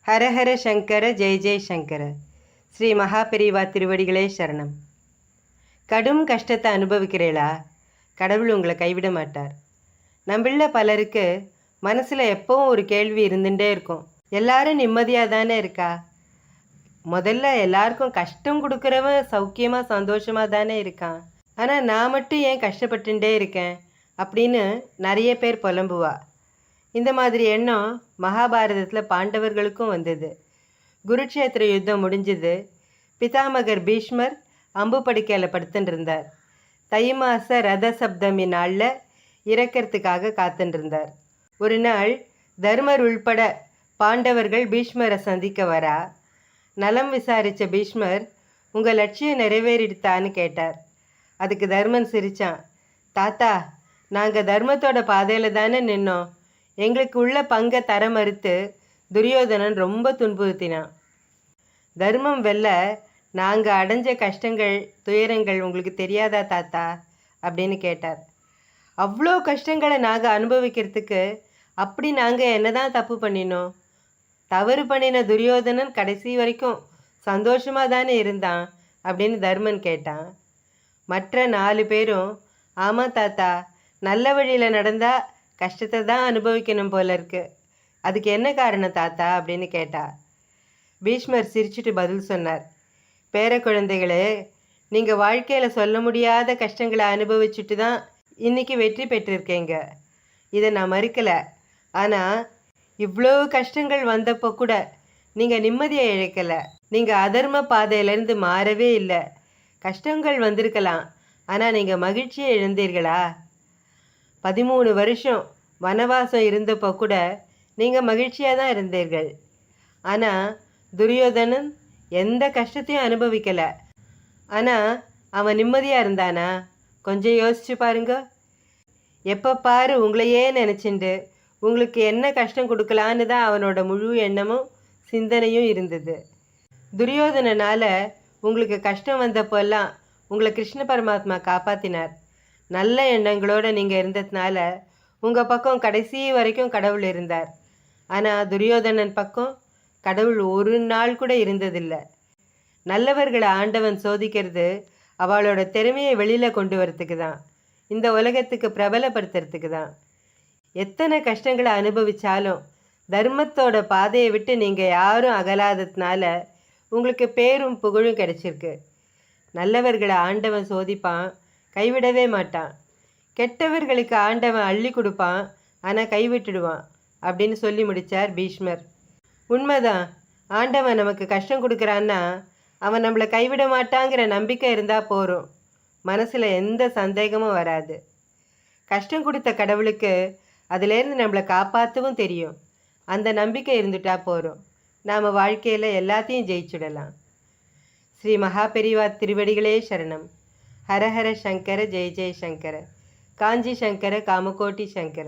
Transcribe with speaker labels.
Speaker 1: ஹரஹர சங்கர ஜெய ஜெய சங்கர. ஸ்ரீ மகாபெரிவா திருவடிகளே சரணம். கடும் கஷ்டத்தை அனுபவிக்கிறீளா? கடவுள் உங்களை கைவிட மாட்டார். நம்மள பலருக்கு மனசில் எப்பவும் ஒரு கேள்வி இருந்துகிட்டே இருக்கும். எல்லாரும் நிம்மதியாக தானே இருக்கா? முதல்ல எல்லாருக்கும் கஷ்டம் கொடுக்குறவன் சௌக்கியமாக சந்தோஷமாக தானே இருக்கான். ஆனால் நான் மட்டும் ஏன் கஷ்டப்பட்டுட்டே இருக்கேன் அப்படின்னு நிறைய பேர் புலம்புவா. இந்த மாதிரி எண்ணம் மகாபாரதத்தில் பாண்டவர்களுக்கும் வந்தது. குருட்சேத்திர யுத்தம் முடிஞ்சது. பிதாமகர் பீஷ்மர் அம்பு படுக்கையில் படுத்துட்டு இருந்தார். தை மாத ரத சப்தமி நாளில் இறக்கிறதுக்காக காத்துட்டு இருந்தார். ஒரு நாள் தர்மர் உள்பட பாண்டவர்கள் பீஷ்மரை சந்திக்க வரா. நலம் விசாரித்த பீஷ்மர், உங்கள் லட்சியம் நிறைவேறிடுத்தான்னு கேட்டார். அதுக்கு தர்மன் சிரித்தான். தாத்தா, நாங்கள் தர்மத்தோட பாதையில் தானே நின்னோம். எங்களுக்கு உள்ள பங்கை தர மறுத்து துரியோதனன் ரொம்ப துன்புறுத்தினான். தர்மம் வெல்ல நாங்கள் அடைஞ்ச கஷ்டங்கள் துயரங்கள் உங்களுக்கு தெரியாதா தாத்தா அப்படின்னு கேட்டார். அவ்வளோ கஷ்டங்களை நாங்கள் அனுபவிக்கிறதுக்கு அப்படி நாங்கள் என்ன தான் தப்பு பண்ணினோம்? தவறு பண்ணின துரியோதனன் கடைசி வரைக்கும் சந்தோஷமாக தானே இருந்தான் அப்படின்னு தர்மன் கேட்டான். மற்ற 4 பேரும், ஆமாம் தாத்தா, நல்ல வழியில் நடந்தால் கஷ்டத்தை தான் அனுபவிக்கணும் போல இருக்கு. அதுக்கு என்ன காரணம் தாத்தா அப்படின்னு கேட்டா. பீஷ்மர் சிரிச்சுட்டு பதில் சொன்னார். பேர குழந்தைகளே, நீங்கள் வாழ்க்கையில் சொல்ல முடியாத கஷ்டங்களை அனுபவிச்சுட்டு தான் இன்றைக்கி வெற்றி பெற்றிருக்கீங்க. இதை நான் மறுக்கலை. ஆனால் இவ்வளோ கஷ்டங்கள் வந்தப்போ கூட நீங்கள் நிம்மதியை இழக்கலை. நீங்கள் அதர்ம பாதையிலேருந்து மாறவே இல்லை. கஷ்டங்கள் வந்திருக்கலாம், ஆனால் நீங்கள் மகிழ்ச்சியை இழந்தீர்களா? 13 வருஷம் வனவாசம் இருந்தப்போ கூட நீங்கள் மகிழ்ச்சியாக தான் இருந்தீர்கள். ஆனால் துரியோதனன் எந்த கஷ்டத்தையும் அனுபவிக்கலை. ஆனால் அவன் நிம்மதியாக இருந்தானா? கொஞ்சம் யோசிச்சு பாருங்க. எப்போ பாரு உங்களையே நினச்சிண்டு உங்களுக்கு என்ன கஷ்டம் கொடுக்கலான்னு தான் அவனோட முழு எண்ணமும் சிந்தனையும் இருந்தது. துரியோதனனால் உங்களுக்கு கஷ்டம் வந்தப்போல்லாம் உங்களை கிருஷ்ண பரமாத்மா காப்பாற்றினார். நல்ல எண்ணங்களோடு நீங்கள் இருந்ததுனால உங்கள் பக்கம் கடைசி வரைக்கும் கடவுள் இருந்தார். ஆனால் துரியோதனன் பக்கம் கடவுள் ஒரு நாள் கூட இருந்ததில்லை. நல்லவர்களை ஆண்டவன் சோதிக்கிறது அவளோட திறமையை வெளியில் கொண்டு வரத்துக்கு தான், இந்த உலகத்துக்கு பிரபலப்படுத்துறதுக்கு தான். எத்தனை கஷ்டங்களை அனுபவித்தாலும் தர்மத்தோட பாதையை விட்டு நீங்கள் யாரும் அகலாததுனால உங்களுக்கு பேரும் புகழும் கிடைச்சிருக்கு. நல்லவர்களை ஆண்டவன் சோதிப்பான், கைவிடவே மாட்டான். கெட்டவர்களுக்கு ஆண்டவன் அள்ளி கொடுப்பான், ஆனால் கைவிட்டுடுவான் அப்படின்னு சொல்லி முடித்தார் பீஷ்மர். உண்மைதான், ஆண்டவன் நமக்கு கஷ்டம் கொடுக்குறான்னா அவன் நம்மளை கைவிட மாட்டாங்கிற நம்பிக்கை இருந்தால் போகிறோம். மனசில் எந்த சந்தேகமும் வராது. கஷ்டம் கொடுத்த கடவுளுக்கு அதிலேருந்து நம்மளை காப்பாற்றவும் தெரியும். அந்த நம்பிக்கை இருந்துட்டா போகிறோம். நாம் வாழ்க்கையில் எல்லாத்தையும் ஜெயிச்சுடலாம். ஸ்ரீ மகாபெரிவா திருவடிகளே சரணம். ஹரஹர சங்கர ஜெய ஜெய சங்கர. காஞ்சி சங்கர காமகோட்டி சங்கர.